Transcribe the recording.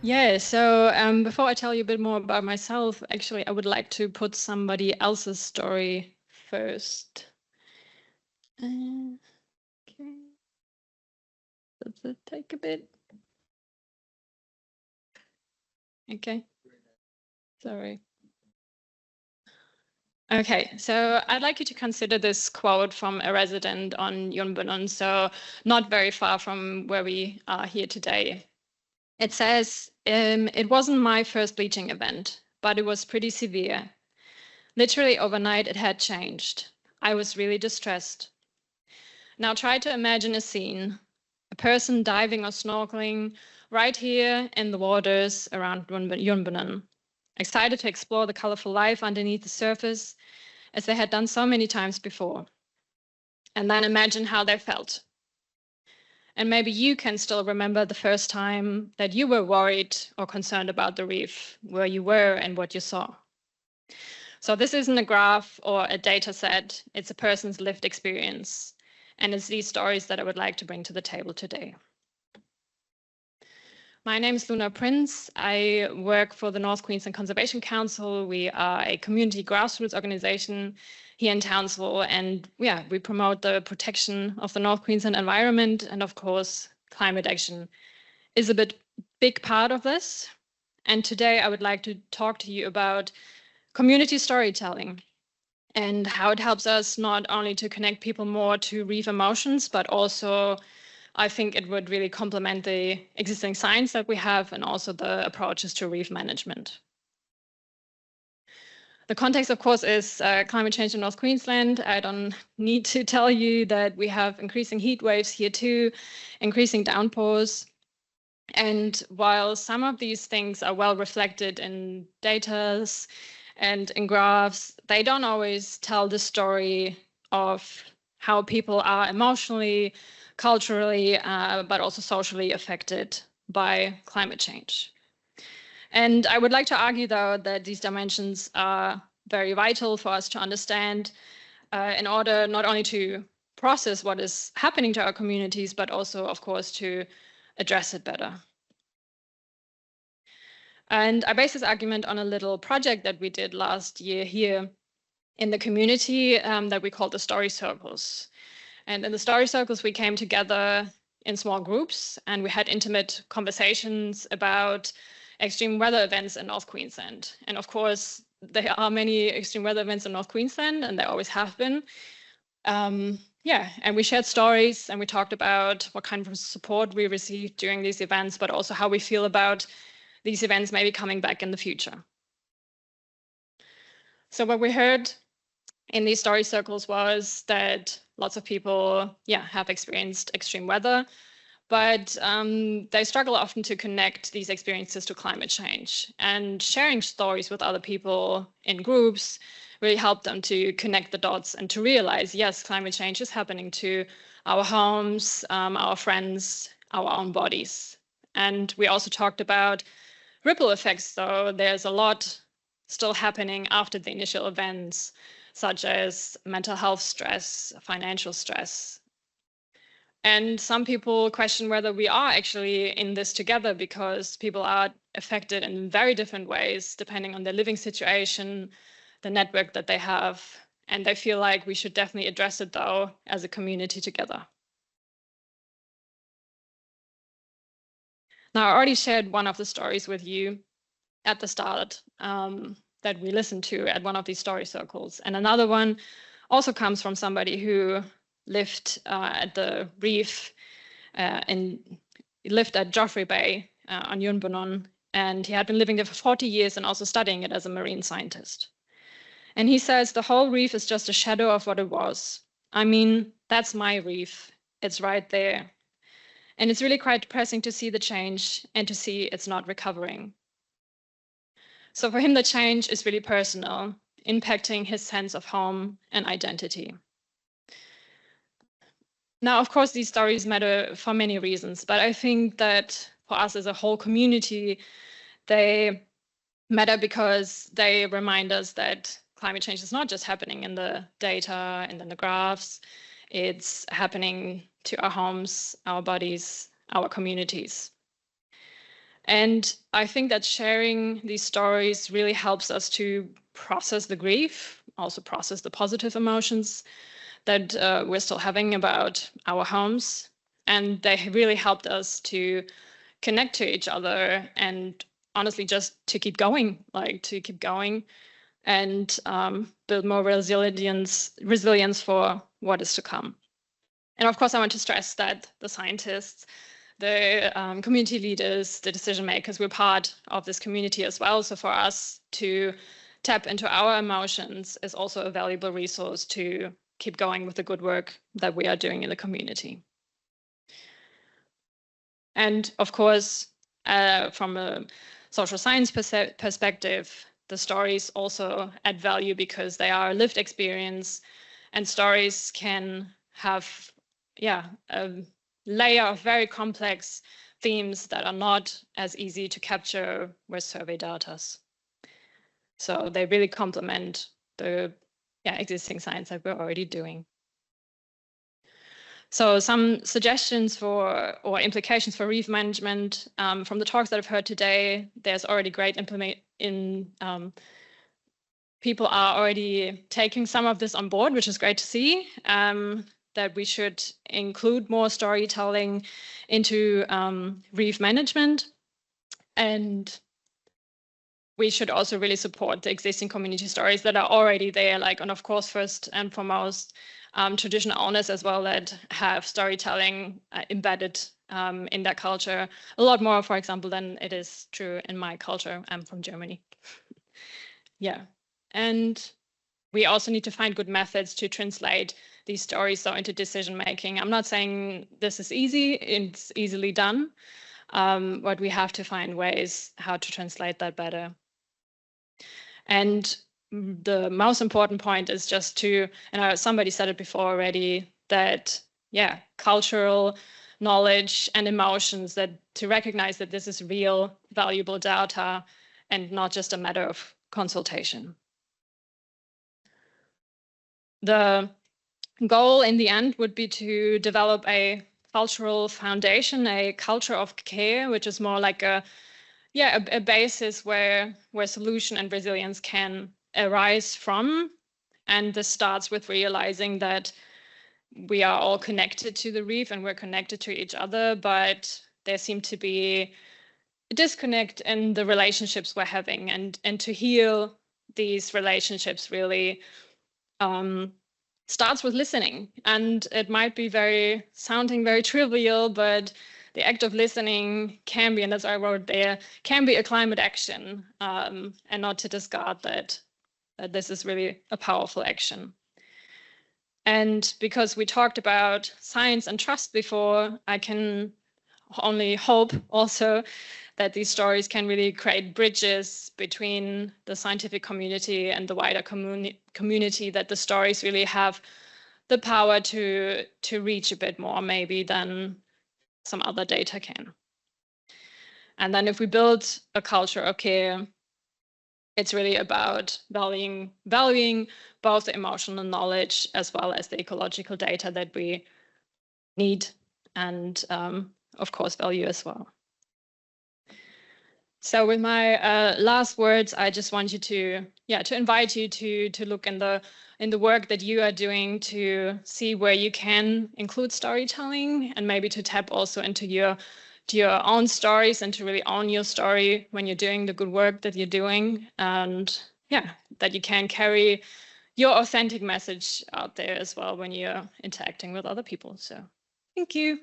Yeah, so before I tell you a bit more about myself, actually, I would like to put somebody else's story first. Okay. Does it take a bit? Okay. Sorry. Okay, so I'd like you to consider this quote from a resident on Yunbenun, so not very far from where we are here today. It says, it wasn't my first bleaching event, but it was pretty severe. Literally overnight, it had changed. I was really distressed. Now try to imagine a scene, a person diving or snorkeling right here in the waters around Yunbenun, excited to explore the colorful life underneath the surface, as they had done so many times before. And then imagine how they felt. And maybe you can still remember the first time that you were worried or concerned about the reef, where you were and what you saw. So this isn't a graph or a data set, it's a person's lived experience. And it's these stories that I would like to bring to the table today. My name is Luna Prince. I work for the North Queensland Conservation Council. We are a community grassroots organization here in Townsville. And yeah, we promote the protection of the North Queensland environment. And of course, climate action is a big part of this. And today I would like to talk to you about community storytelling and how it helps us not only to connect people more to reef emotions, but also I think it would really complement the existing science that we have and also the approaches to reef management. The context, of course, is climate change in North Queensland. I don't need to tell you that we have increasing heat waves here too, increasing downpours. And while some of these things are well reflected in data and in graphs, they don't always tell the story of how people are emotionally, culturally, but also socially affected by climate change. And I would like to argue, though, that these dimensions are very vital for us to understand in order not only to process what is happening to our communities, but also, of course, to address it better. And I base this argument on a little project that we did last year here in the community that we called the story circles. And in the story circles, we came together in small groups and we had intimate conversations about extreme weather events in North Queensland. And of course, there are many extreme weather events in North Queensland and there always have been. Yeah, and we shared stories and we talked about what kind of support we received during these events, but also how we feel about these events maybe coming back in the future. So what we heard in these story circles was that lots of people, have experienced extreme weather, but they struggle often to connect these experiences to climate change. And sharing stories with other people in groups really helped them to connect the dots and to realize, yes, climate change is happening to our homes, our friends, our own bodies. And we also talked about ripple effects, so there's a lot still happening after the initial events, such as mental health stress, financial stress. And some people question whether we are actually in this together because people are affected in very different ways, depending on their living situation, the network that they have. And they feel like we should definitely address it, though, as a community together. Now, I already shared one of the stories with you at the start that we listened to at one of these story circles. And another one also comes from somebody who lived at the reef and lived at Joffrey Bay on Yunbenun. And he had been living there for 40 years and also studying it as a marine scientist. And he says the whole reef is just a shadow of what it was. I mean, that's my reef. It's right there. And it's really quite depressing to see the change and to see it's not recovering. So for him, the change is really personal, impacting his sense of home and identity. Now, of course, these stories matter for many reasons, but I think that for us as a whole community, they matter because they remind us that climate change is not just happening in the data and in the graphs, it's happening to our homes, our bodies, our communities. And I think that sharing these stories really helps us to process the grief, also process the positive emotions that we're still having about our homes. And they really helped us to connect to each other and honestly just to keep going, and build more resilience for what is to come. And of course, I want to stress that the scientists, the community leaders, the decision makers, we're part of this community as well. So for us to tap into our emotions is also a valuable resource to keep going with the good work that we are doing in the community. And of course, from a social science perspective, the stories also add value because they are a lived experience, and stories can have, a layer of very complex themes that are not as easy to capture with survey data. So they really complement the existing science that we're already doing. So some suggestions for or implications for reef management from the talks that I've heard today. There's already great people are already taking some of this on board, which is great to see. That we should include more storytelling into reef management, and we should also really support the existing community stories that are already there, and of course, first and foremost, traditional owners as well that have storytelling embedded in their culture a lot more, for example, than it is true in my culture. I'm from Germany. And we also need to find good methods to translate these stories into decision making. I'm not saying this is easy, it's easily done, but we have to find ways how to translate that better. And the most important point is just to, and somebody said it before already, that cultural knowledge and emotions, that to recognize that this is real, valuable data and not just a matter of consultation. The goal in the end would be to develop a cultural foundation, a culture of care, which is more like a basis where solution and resilience can arise from. And this starts with realizing that we are all connected to the reef and we're connected to each other, but there seem to be a disconnect in the relationships we're having, and to heal these relationships really starts with listening. And it might be sounding very trivial, but the act of listening can be, and that's what I wrote there, can be a climate action, and not to discard that this is really a powerful action. And because we talked about science and trust before, I can only hope also that these stories can really create bridges between the scientific community and the wider community, that the stories really have the power to reach a bit more maybe than some other data can. And then if we build a culture of care, it's really about valuing both the emotional knowledge as well as the ecological data that we need, and of course value as well. So with my last words, I just want you to invite you to look in the work that you are doing, to see where you can include storytelling, and maybe to tap also into your own stories and to really own your story when you're doing the good work that you're doing, and that you can carry your authentic message out there as well when you're interacting with other people. So thank you.